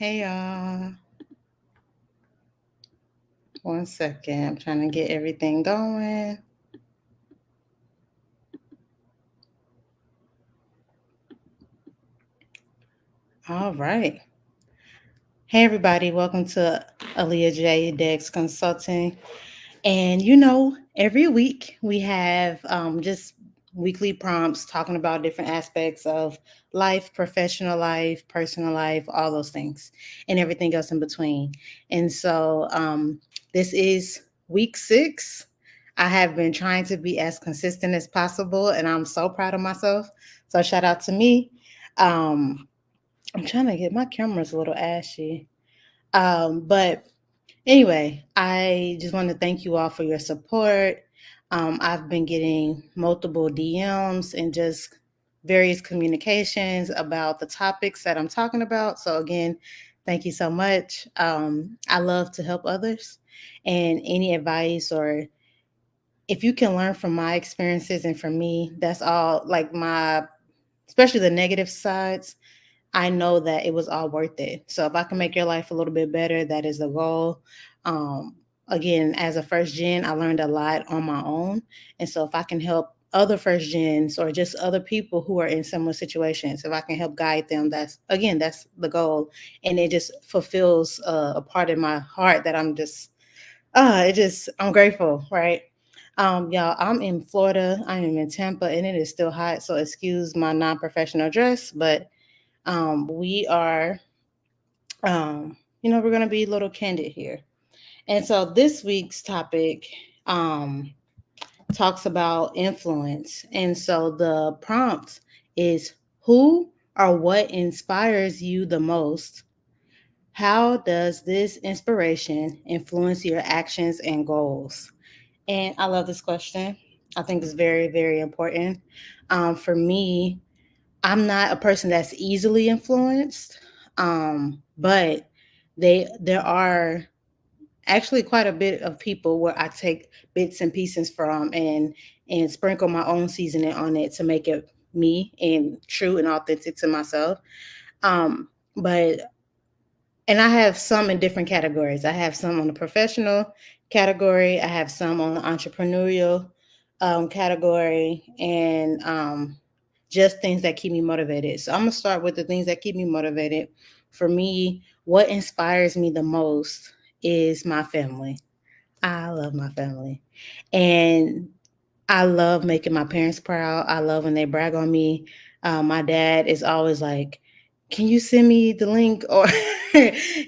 Hey y'all. One second. I'm trying to get everything going. All right. Hey everybody, welcome to Aaliyah J Dex Consulting. And every week we have just weekly prompts talking about different aspects of life, professional life, personal life, all those things, and everything else in between. And so this is week 6. I have been trying to be as consistent as possible, and I'm so proud of myself. So shout out to me. Um, I'm trying to get my camera's a little ashy. But anyway, I just want to thank you all for your support. I've been getting multiple DMs and just various communications about the topics that I'm talking about. So, again, thank you so much. I love to help others, and any advice or if you can learn from my experiences and from me, that's all like especially the negative sides. I know that it was all worth it. So if I can make your life a little bit better, that is the goal. Um, Again, as a first gen, I learned a lot on my own. And so if I can help other first gens or just other people who are in similar situations, if I can help guide them, that's the goal. And it just fulfills a part of my heart that I'm grateful, right? Y'all, I'm in Florida. I am in Tampa, and it is still hot. So excuse my non-professional dress, but we are, we're going to be a little candid here. And so this week's topic um, talks about influence. And so the prompt is who or what inspires you the most? How does this inspiration influence your actions and goals? And I love this question. I think it's very, very important. For me, I'm not a person that's easily influenced, but there are actually quite a bit of people where I take bits and pieces from and sprinkle my own seasoning on it to make it me and true and authentic to myself. But and I have some in different categories. I have some on the professional category. I have some on the entrepreneurial category, and just things that keep me motivated. So I'm gonna start with the things that keep me motivated. For me, what inspires me the most is my family. I love my family, and I love making my parents proud. I love when they brag on me. My dad is always like, "Can you send me the link?" Or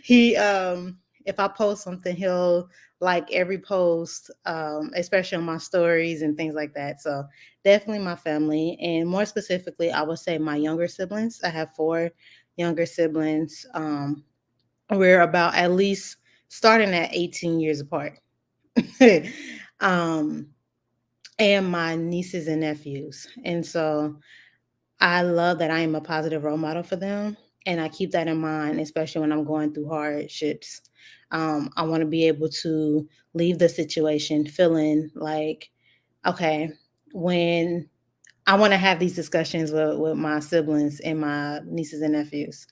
he, if I post something, he'll like every post, especially on my stories and things like that. So definitely my family, and more specifically, I would say my younger siblings. I have 4 younger siblings. We're about at least starting at 18 years apart. um, and my nieces and nephews. And so I love that I am a positive role model for them. And I keep that in mind, especially when I'm going through hardships. I want to be able to leave the situation feeling like, okay, when I want to have these discussions with my siblings and my nieces and nephews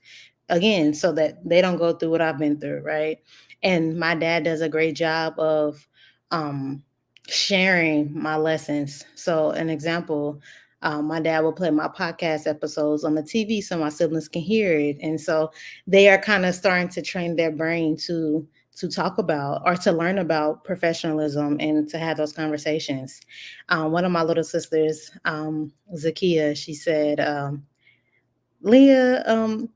again, so that they don't go through what I've been through, right? And my dad does a great job of um, sharing my lessons. So, an example, my dad will play my podcast episodes on the TV so my siblings can hear it, and so they are kind of starting to train their brain to talk about or to learn about professionalism and to have those conversations. One of my little sisters, Zakia, she said, "Leah,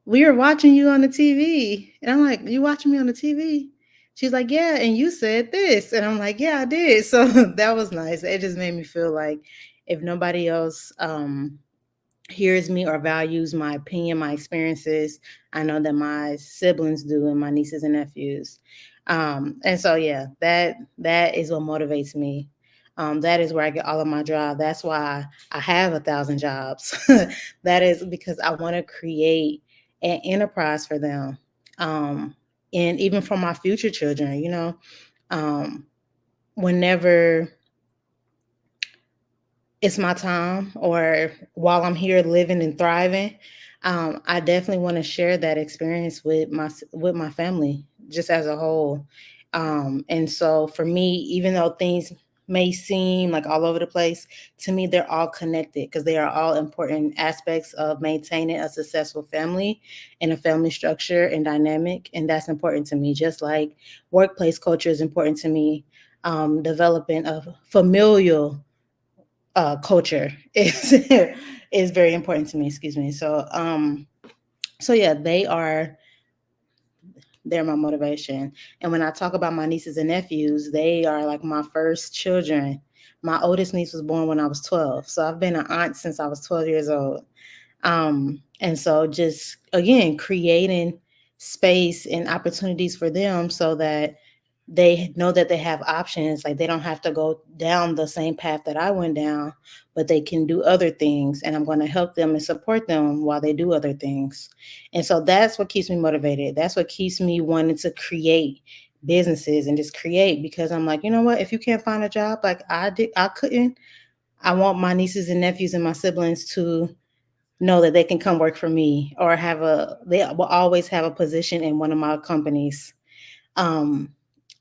we were watching you on the TV." And I'm like, "You watching me on the TV?" She's like, "Yeah, and you said this." And I'm like, "Yeah, I did." So that was nice. It just made me feel like if nobody else hears me or values my opinion, my experiences, I know that my siblings do and my nieces and nephews. And so yeah, that is what motivates me. That is where I get all of my drive. That's why I have 1,000 jobs. That is because I want to create an enterprise for them. Um, and even for my future children, um, whenever it's my time or while I'm here living and thriving, I definitely want to share that experience with my family, just as a whole. And so for me, even though things may seem like all over the place, to me they're all connected because they are all important aspects of maintaining a successful family and a family structure and dynamic, and that's important to me. Just like workplace culture is important to me, developing a familial culture is is very important to me. Excuse me. So yeah, they're my motivation. And when I talk about my nieces and nephews, they are like my first children. My oldest niece was born when I was 12, so I've been an aunt since I was 12 years old. And so just again creating space and opportunities for them so that they know that they have options. Like they don't have to go down the same path that I went down, but they can do other things. And I'm going to help them and support them while they do other things. And so that's what keeps me motivated. That's what keeps me wanting to create businesses and just create, because I'm like, you know what? If you can't find a job like I did, I couldn't. I want my nieces and nephews and my siblings to know that they can come work for me or they will always have a position in one of my companies. Um,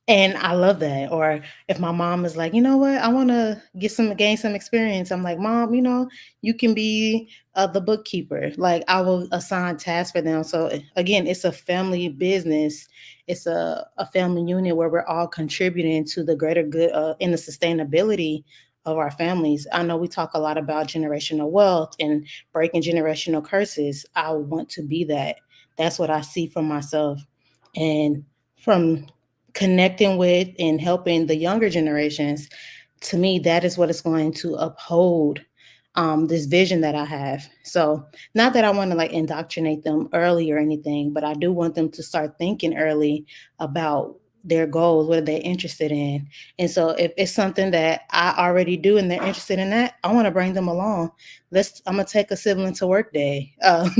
and I love that. Or if my mom is like, you know what, I want to gain some experience. I'm like, Mom, you can be the bookkeeper. Like I will assign tasks for them. So again, it's a family business. It's a family unit where we're all contributing to the greater good in the sustainability of our families. I know we talk a lot about generational wealth and breaking generational curses. I want to be that. That's what I see for myself. And from connecting with and helping the younger generations, to me, that is what is going to uphold this vision that I have. So, not that I want to like indoctrinate them early or anything, but I do want them to start thinking early about their goals, what are they interested in. And so, if it's something that I already do and they're interested in that, I want to bring them along. I'm gonna take a sibling to work day,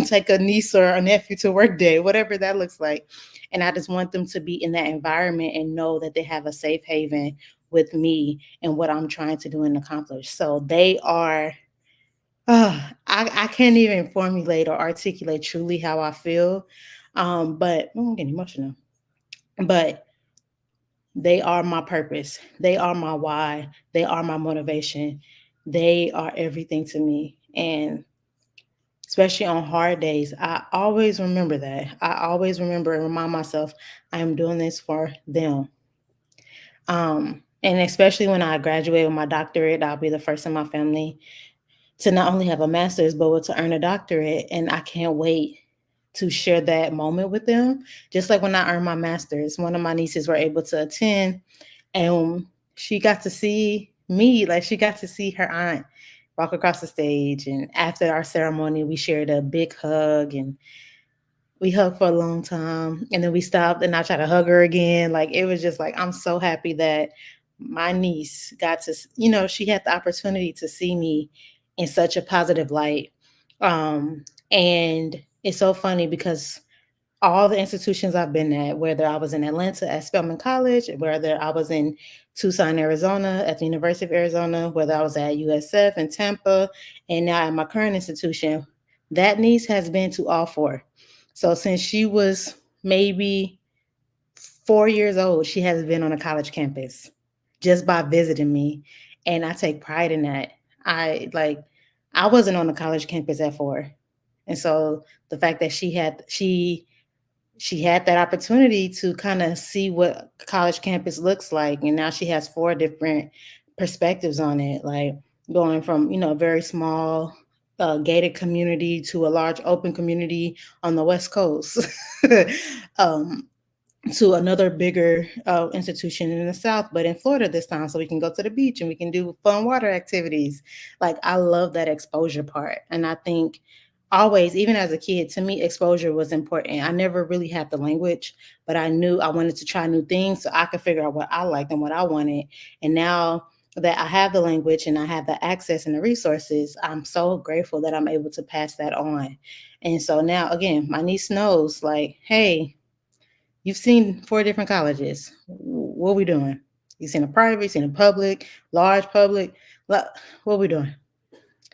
take a niece or a nephew to work day, whatever that looks like. And I just want them to be in that environment and know that they have a safe haven with me and what I'm trying to do and accomplish. So they are, I can't even formulate or articulate truly how I feel. But I'm getting emotional. But they are my purpose. They are my why. They are my motivation. They are everything to me. And especially on hard days, I always remember that. I always remember and remind myself I am doing this for them. And especially when I graduate with my doctorate, I'll be the first in my family to not only have a master's, but to earn a doctorate. And I can't wait to share that moment with them. Just like when I earned my master's, one of my nieces were able to attend, and she got to see me, like she got to see her aunt walk across the stage. And after our ceremony, we shared a big hug and we hugged for a long time. And then we stopped and I tried to hug her again. Like it was just like, I'm so happy that my niece got to, she had the opportunity to see me in such a positive light. And it's so funny because all the institutions I've been at, whether I was in Atlanta at Spelman College, whether I was in Tucson, Arizona at the University of Arizona, whether I was at USF in Tampa, and now at my current institution, that niece has been to all four. So since she was maybe 4 years old, she has been on a college campus just by visiting me. And I take pride in that. I like I wasn't on the college campus at 4. And so the fact that she had that opportunity to kind of see what college campus looks like, and now she has 4 different perspectives on it, like going from a very small gated community to a large open community on the west coast, um, to another bigger institution in the south, but in Florida this time, so we can go to the beach and we can do fun water activities. Like I love that exposure part, and I think always, even as a kid, to me exposure was important. I never really had the language, but I knew I wanted to try new things so I could figure out what I liked and what I wanted. And now that I have the language and I have the access and the resources, I'm so grateful that I'm able to pass that on. And so now again, my niece knows, like, hey, you've seen 4 different colleges. What are we doing? You've seen a private, you've seen a public, large public. What are we doing?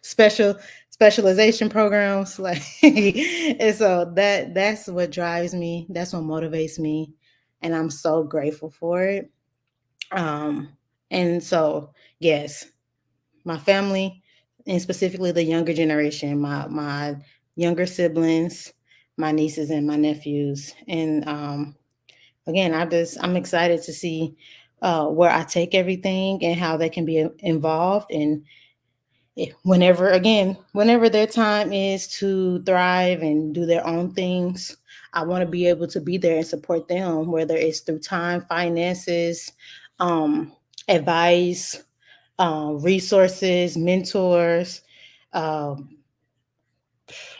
Special specialization programs. Like, and so that's what drives me. That's what motivates me, and I'm so grateful for it. Um, and so yes, my family, and specifically the younger generation, my younger siblings, my nieces and my nephews, and again, I'm excited to see where I take everything and how they can be involved. And whenever their time is to thrive and do their own things, I want to be able to be there and support them, whether it's through time, finances, um, advice, resources, mentors, um,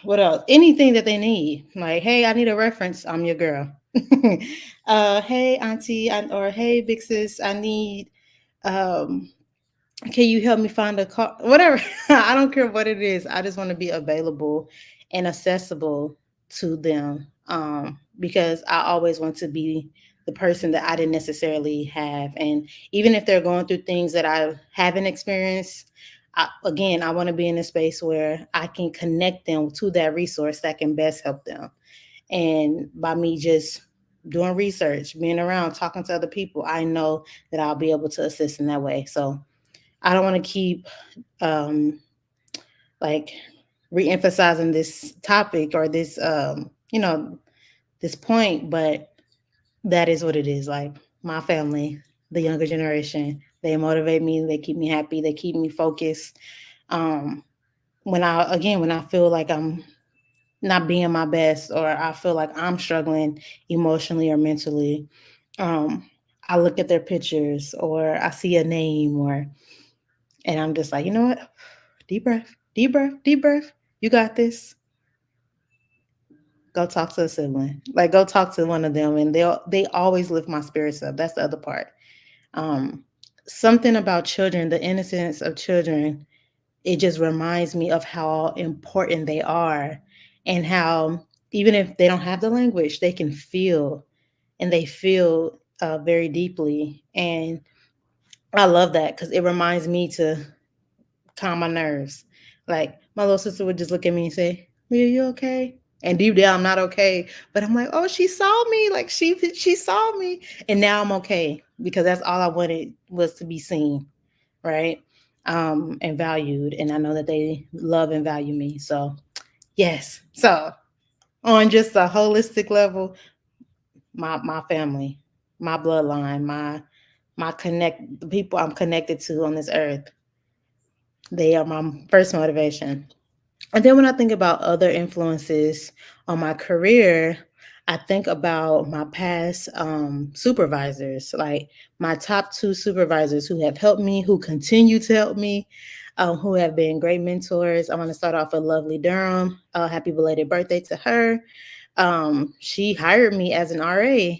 what else? Anything that they need. Like, hey, I need a reference. I'm your girl. Hey, auntie, or hey, big sis, I need um can you help me find a car, whatever. I don't care what it is, I just want to be available and accessible to them, because I always want to be the person that I didn't necessarily have. And even if they're going through things that I haven't experienced, again, I want to be in a space where I can connect them to that resource that can best help them. And by me just doing research, being around, talking to other people, I know that I'll be able to assist in that way. So I don't want to keep um, like re-emphasizing this topic or this this point, but that is what it is. Like, my family, the younger generation, they motivate me, they keep me happy, they keep me focused. Um, when I feel like I'm not being my best, or I feel like I'm struggling emotionally or mentally, um, I look at their pictures or I see a name, or and I'm just like, you know what? Deep breath, deep breath, deep breath. You got this. Go talk to a sibling. Like, go talk to one of them, and they always lift my spirits up. That's the other part. Um, Something about children, the innocence of children, it just reminds me of how important they are, and how even if they don't have the language, they can feel, and they feel very deeply. And I love that because it reminds me to calm my nerves. Like, my little sister would just look at me and say, "Leah, you okay?" And deep down, I'm not okay. But I'm like, oh, she saw me. Like, she saw me, and now I'm okay because that's all I wanted, was to be seen, right? And valued. And I know that they love and value me. So yes. So on just a holistic level, my family, my bloodline, my the people I'm connected to on this earth, they are my first motivation. And then when I think about other influences on my career, I think about my past supervisors, like my top two supervisors who have helped me, who continue to help me, who have been great mentors. I want to start off with Lovely Durham. Happy belated birthday to her. She hired me as an RA,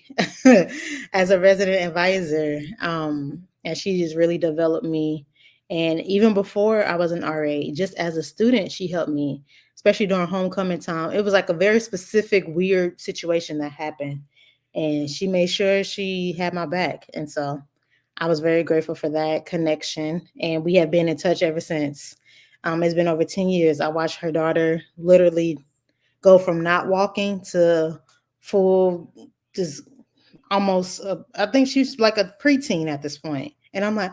as a resident advisor, and she just really developed me. And even before I was an RA, just as a student, she helped me, especially during homecoming time. It was like a very specific, weird situation that happened, and she made sure she had my back. And so I was very grateful for that connection, and we have been in touch ever since. It's been over 10 years. I watched her daughter literally go from not walking to full, just almost I think she's like a preteen at this point, and I'm like,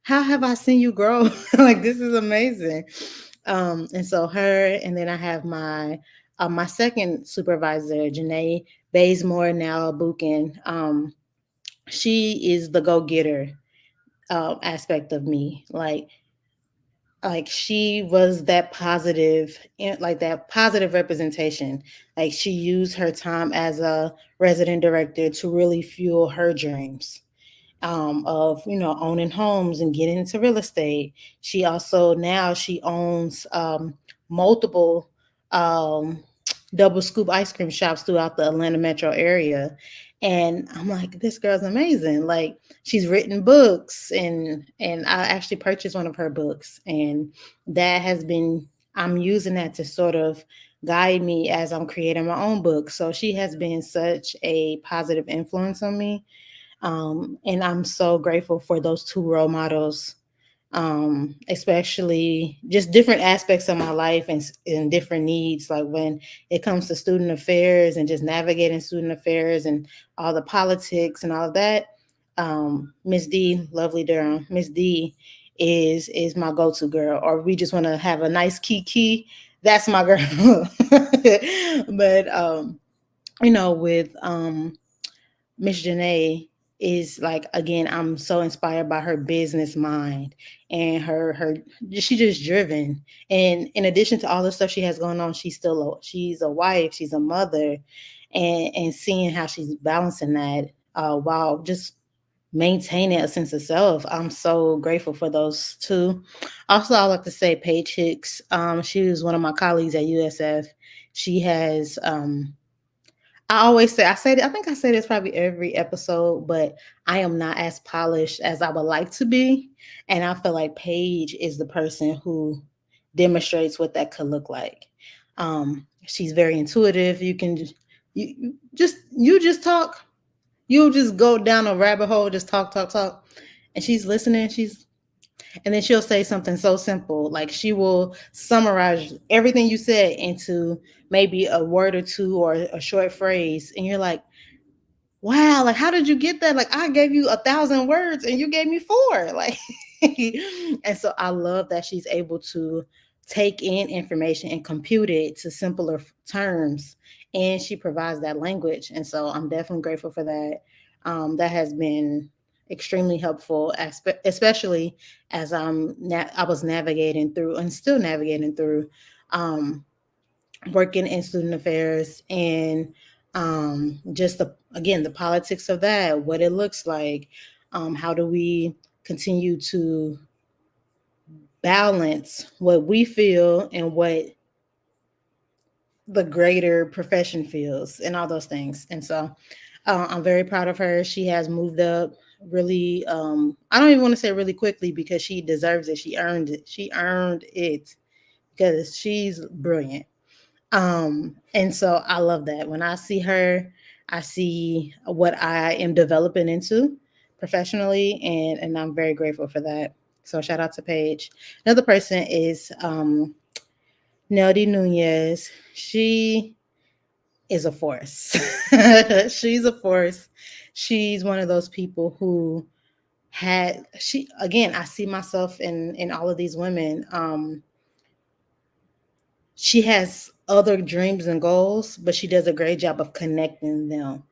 how have I seen you grow? Like, this is amazing. And so her, and then I have my second supervisor, Janae Bazemore, now Buchan. She is the go-getter aspect of me. Like she was that positive, like that positive representation. Like, she used her time as a resident director to really fuel her dreams, of owning homes and getting into real estate. She also, now she owns multiple um, double scoop ice cream shops throughout the Atlanta metro area. And I'm like, this girl's amazing. Like, she's written books, and I actually purchased one of her books, and that has been, I'm using that to sort of guide me as I'm creating my own book. So she has been such a positive influence on me, and I'm so grateful for those two role models, especially just different aspects of my life and different needs. Like when it comes to student affairs and just navigating student affairs and all the politics and all of that. Miss D, lovely Durham, Miss D is my go-to girl. Or we just want to have a nice kiki. That's my girl. But with Miss Janae is like, again, I'm so inspired by her business mind and her she's just driven. And in addition to all the stuff she has going on, she's a wife, she's a mother, and seeing how she's balancing that while just maintaining a sense of self. I'm so grateful for those two. Also, I like to say Paige Hicks. She was one of my colleagues at USF. She has I always say, I think I say this probably every episode, but I am not as polished as I would like to be. And I feel like Paige is the person who demonstrates what that could look like. She's very intuitive. You just talk. You'll just go down a rabbit hole, just talk, talk, talk. And she's listening. And then she'll say something so simple. Like she will summarize everything you said into maybe a word or two or a short phrase. And you're like, wow, like how did you get that? Like I gave you 1,000 words and you gave me four. Like and so I love that she's able to take in information and compute it to simpler terms. And she provides that language. And so I'm definitely grateful for that. That has been extremely helpful, especially as I was navigating through and still navigating through um, working in student affairs and just the politics of that, what it looks like, how do we continue to balance what we feel and what the greater profession feels and all those things. And so I'm very proud of her. She has moved up really, I don't even want to say really quickly because she deserves it. She earned it. She earned it because she's brilliant. And so I love that. When I see her, I see what I am developing into professionally, and I'm very grateful for that. So shout out to Paige. Another person is Neldy Nunez. She is a force. She's a force. She's one of those people who she again, I see myself in all of these women. She has other dreams and goals, but she does a great job of connecting them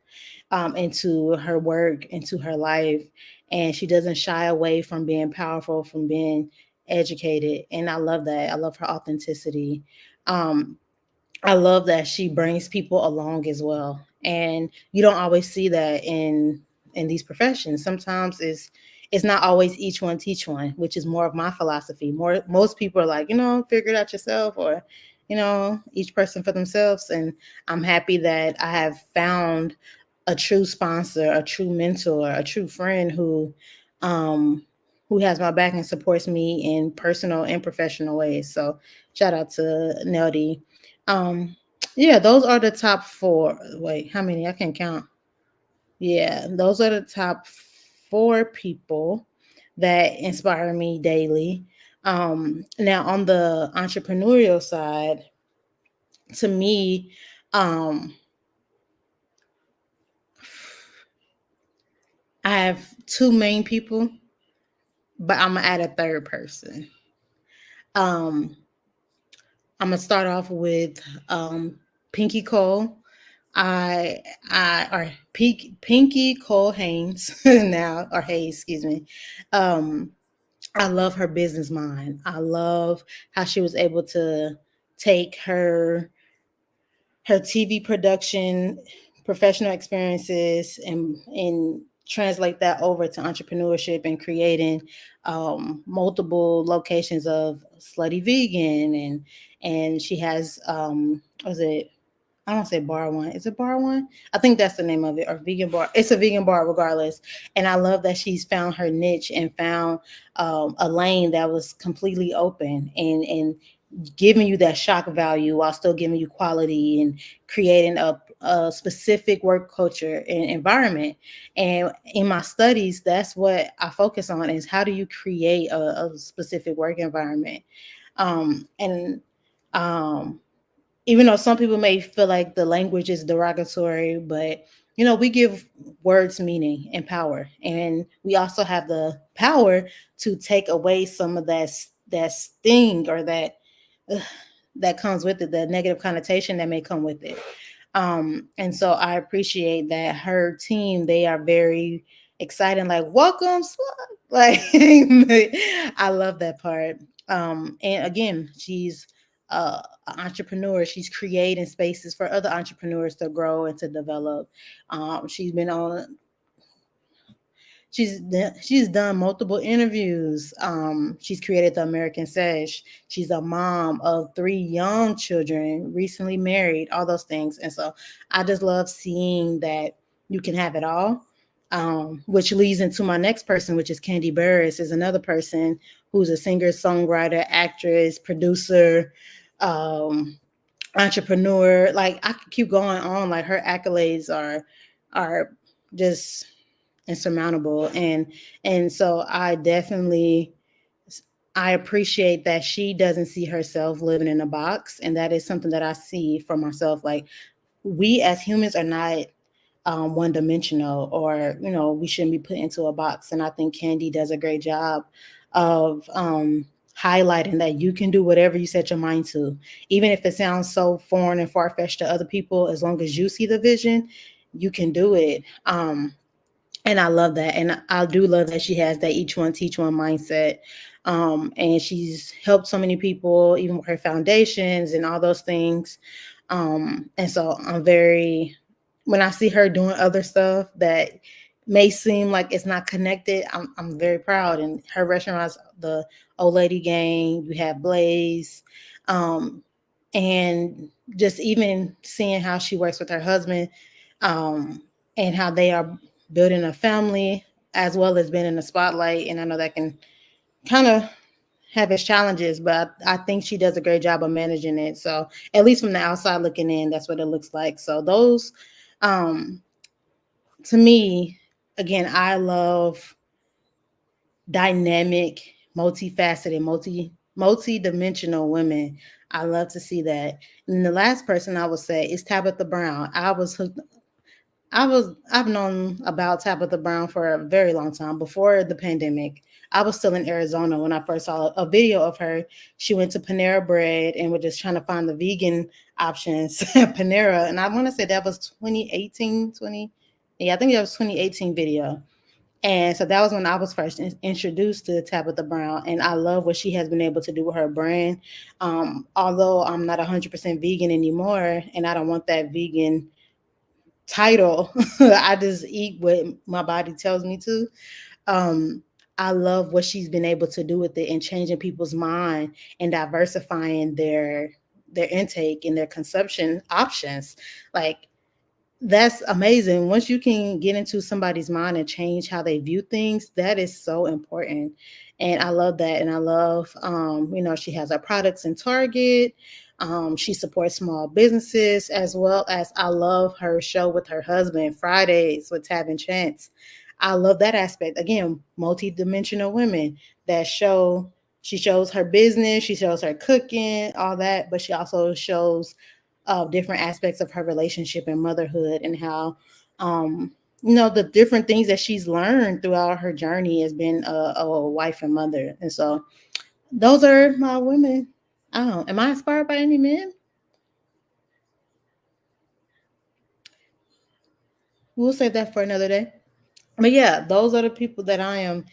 into her work, into her life. And she doesn't shy away from being powerful, from being educated. And I love that. I love her authenticity. Um, I love that she brings people along as well. And you don't always see that in these professions. Sometimes it's not always each one teach one, which is more of my philosophy. Most people are like, figure it out yourself, or each person for themselves. And I'm happy that I have found a true sponsor, a true mentor, a true friend um who has my back and supports me in personal and professional ways. So shout out to Neldy. um, yeah, those are the top four. Wait, how many? I can't count. Yeah, those are the top four people that inspire me daily. Now on the entrepreneurial side, to me, um, I have two main people, but I'm gonna add a third person. Um, I'm gonna start off with Pinky Cole. Or Pinky Cole Haynes now, or Hayes, excuse me. Um, I love her business mind. I love how she was able to take her TV production, professional experiences, and translate that over to entrepreneurship and creating multiple locations of Slutty Vegan, and she has was it I don't say bar one. Is it bar one? I think that's the name of it, or vegan bar. It's a vegan bar regardless. And I love that she's found her niche and found a lane that was completely open and giving you that shock value while still giving you quality and creating a specific work culture and environment. And in my studies, that's what I focus on, is how do you create a specific work environment. And even though some people may feel like the language is derogatory, but we give words meaning and power, and we also have the power to take away some of that sting, or ugh, that comes with it, the negative connotation that may come with it. And so I appreciate that her team, they are very exciting, like, welcome, like, I love that part. And again, she's an entrepreneur. She's creating spaces for other entrepreneurs to grow and to develop. She's been on she's done multiple interviews. She's created the American Sesh. She's a mom of 3 young children, recently married, all those things. And so I just love seeing that you can have it all. Which leads into my next person, which is Kandi Burruss, is another person who's a singer, songwriter, actress, producer, um, entrepreneur. Like, I could keep going on. Like, her accolades are just insurmountable. And so I appreciate that she doesn't see herself living in a box, and that is something that I see for myself. Like, we as humans are not one dimensional, or we shouldn't be put into a box. And I think Kandi does a great job of highlighting that you can do whatever you set your mind to, even if it sounds so foreign and far-fetched to other people. As long as you see the vision, you can do it. And I love that. And I do love that she has that each one teach one mindset. And she's helped so many people, even with her foundations and all those things. And so when I see her doing other stuff that may seem like it's not connected, I'm very proud. And her restaurants, the Old Lady Gang, you have Blaze, um, and just even seeing how she works with her husband, um, and how they are building a family as well as being in the spotlight. And I know that can kind of have its challenges, but I think she does a great job of managing it. So at least from the outside looking in, that's what it looks like. So those, um, to me, again, I love dynamic, multifaceted, multi-dimensional women. I love to see that. And the last person I would say is Tabitha Brown. I've known about Tabitha Brown for a very long time, before the pandemic. I was still in Arizona when I first saw a video of her. She went to Panera Bread and was just trying to find the vegan options at Panera. And I want to say that was 2018, 20. Yeah, I think that was 2018 video. And so that was when I was first introduced to Tabitha Brown, and I love what she has been able to do with her brand. Although I'm not 100% vegan anymore, and I don't want that vegan title, I just eat what my body tells me to. Um, I love what she's been able to do with it, and changing people's mind and diversifying their intake and their consumption options. Like, that's amazing. Once you can get into somebody's mind and change how they view things, that is so important. And I love that. And I love, she has her products in Target. She supports small businesses, as well as I love her show with her husband, Fridays with Tab and Chance. I love that aspect. Again, multi-dimensional women that she shows her business, she shows her cooking, all that, but she also shows different aspects of her relationship and motherhood, and how the different things that she's learned throughout her journey as being a wife and mother. And so those are my women. I don't know, am I inspired by any men? We'll save that for another day. But yeah, those are the people that I am,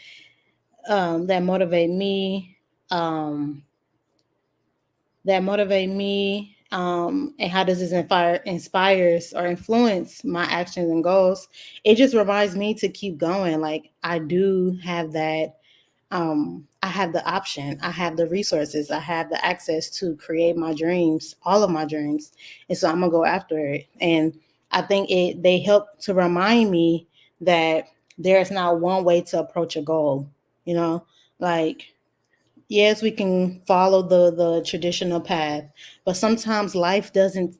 that motivate me, um, and how does this inspires or influence my actions and goals. It just reminds me to keep going. Like, I do have that. I have the option, I have the resources, I have the access to create my dreams, all of my dreams. And so I'm gonna go after it. And I think they help to remind me that there's not one way to approach a goal. you know like, yes, we can follow the traditional path, but sometimes life doesn't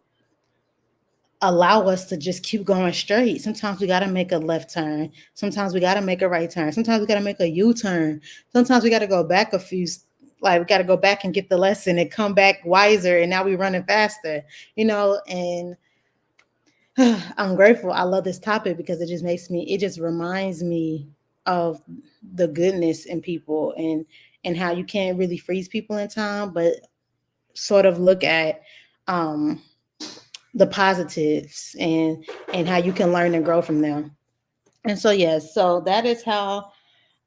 allow us to just keep going straight. Sometimes we got to make a left turn. Sometimes we got to make a right turn. Sometimes we got to make a U-turn. Sometimes we got to go back a few, like we got to go back and get the lesson and come back wiser. And now we're running faster, and I'm grateful. I love this topic because it just reminds me of the goodness in people and how you can't really freeze people in time, but sort of look at um the positives and how you can learn and grow from them. And so yes, so that is how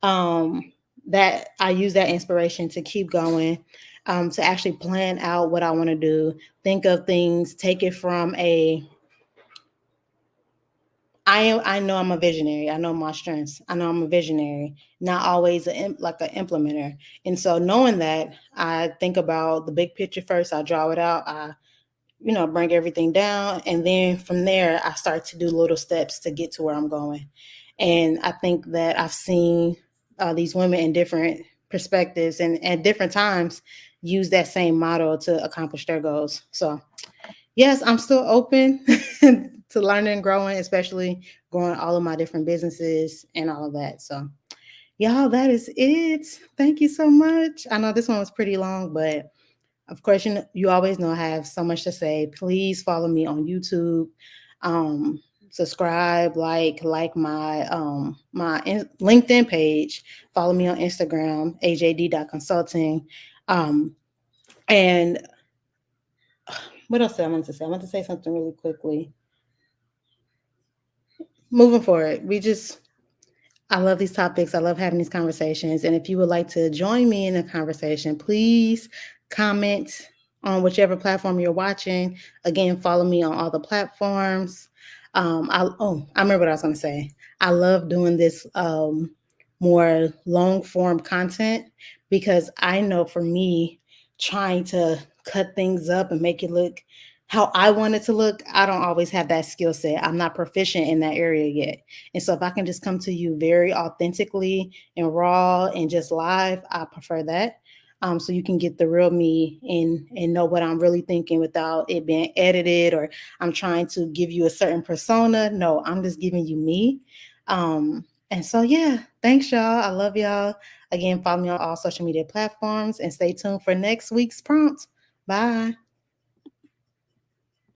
um that I use that inspiration to keep going, to actually plan out what I want to do, think of things, take it from a I know I'm a visionary. I know my strengths. I know I'm a visionary, not always like an implementer. And so knowing that, I think about the big picture first. I draw it out. I bring everything down. And then from there, I start to do little steps to get to where I'm going. And I think that I've seen these women in different perspectives and at different times use that same model to accomplish their goals. So, yes, I'm still open to learning and growing, especially growing all of my different businesses and all of that. So, y'all, that is it. Thank you so much. I know this one was pretty long, but of course, you always know I have so much to say. Please follow me on YouTube. Subscribe, like my LinkedIn page. Follow me on Instagram, ajd.consulting. Um, and what else did I want to say? I want to say something really quickly. Moving forward, I love these topics. I love having these conversations. And if you would like to join me in a conversation, please comment on whichever platform you're watching. Again, follow me on all the platforms. I remember what I was going to say. I love doing this more long form content because I know for me, trying to cut things up and make it look how I want it to look, I don't always have that skill set. I'm not proficient in that area yet. And so if I can just come to you very authentically and raw and just live, I prefer that. So you can get the real me and know what I'm really thinking without it being edited or I'm trying to give you a certain persona. No, I'm just giving you me. And so yeah, thanks y'all. I love y'all. Again, follow me on all social media platforms and stay tuned for next week's prompt. Bye.